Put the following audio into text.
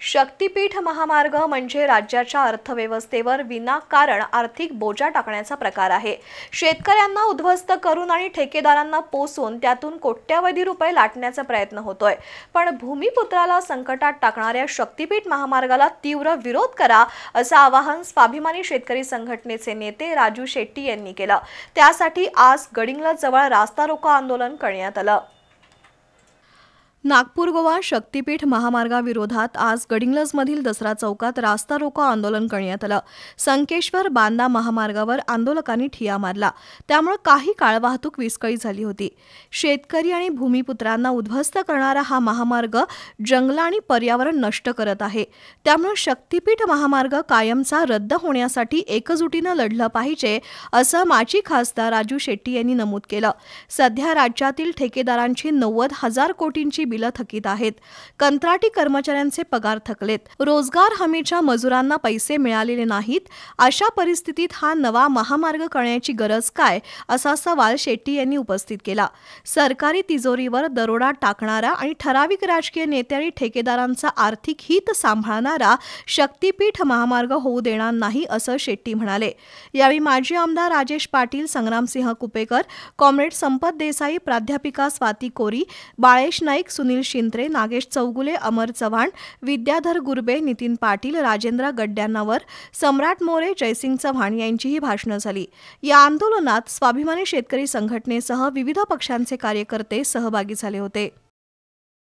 शक्तीपीठ महामार्ग म्हणजे राज्याच्या अर्थव्यवस्थेवर विनाकारण आर्थिक बोजा टाकण्याचा प्रकार आहे। शेतकऱ्यांना उद्ध्वस्त करून आणि ठेकेदारांना पोसून त्यातून कोट्यवधी रुपये लाटण्याचा प्रयत्न होतोय। पण भूमिपुत्राला संकटात टाकणाऱ्या शक्तीपीठ महामार्गाला तीव्र विरोध करा असं आवाहन स्वाभिमानी शेतकरी संघटनेचे नेते राजू शेट्टी यांनी केलं। त्यासाठी आज गडिंग्लज जवळ रास्ता रोको आंदोलन करण्यात आलं। नागपूर गोवा शक्तीपीठ महामार्गाविरोधात आज गडिंग्लजमधील दसरा चौकात रास्ता रोको आंदोलन करण्यात आलं। संकेश्वर बांदा महामार्गावर आंदोलकांनी ठिय्या मारला, त्यामुळे काही काळ वाहतूक विस्कळीत झाली होती। शेतकरी आणि भूमिपुत्रांना उद्ध्वस्त करणारा हा महामार्ग जंगल आणि पर्यावरण नष्ट करत आहे। त्यामुळे शक्तीपीठ महामार्ग कायमचा रद्द होण्यासाठी एकजुटीने लढलं पाहिजे असं माजी खासदार राजू शेट्टी यांनी नमूद केलं। सध्या राज्यातील ठेकेदारांची 90,000 कोटींची बिलं थकीत आहेत। कंत्राटी कर्मचाऱ्यांचे पगार थकलेत। रोजगार हमीच्या मजुरांना पैसे मिळालेले नाहीत। अशा परिस्थितीत हा नवा महामार्ग करण्याची गरज काय असा सवाल शेट्टी यांनी उपस्थित केला। सरकारी तिजोरीवर दरोडा टाकणारा आणि ठराविक राजकीय नेते आणि ठेकेदारांचा आर्थिक हित सांभाळणारा शक्तीपीठ महामार्ग होऊ देणार नाही असं शेट्टी म्हणाले। यावेळी माजी आमदार राजेश पाटील, संग्रामसिंह कुपेकर, कॉम्रेड संपत देसाई, प्राध्यापिका स्वाती कोरी, बाळेश नाईक, सुनील शिंत्रे, नागेश चौगुले, अमर चव्हाण, विद्याधर गुरबे, नितीन पाटील, राजेंद्र गड्ड्यांवर, सम्राट मोरे, जयसिंग चव्हाण यांचीही भाषणं झाली। या आंदोलनात स्वाभिमानी शेतकरी संघटनेसह विविध पक्षांचे कार्यकर्ते सहभागी झाले होते।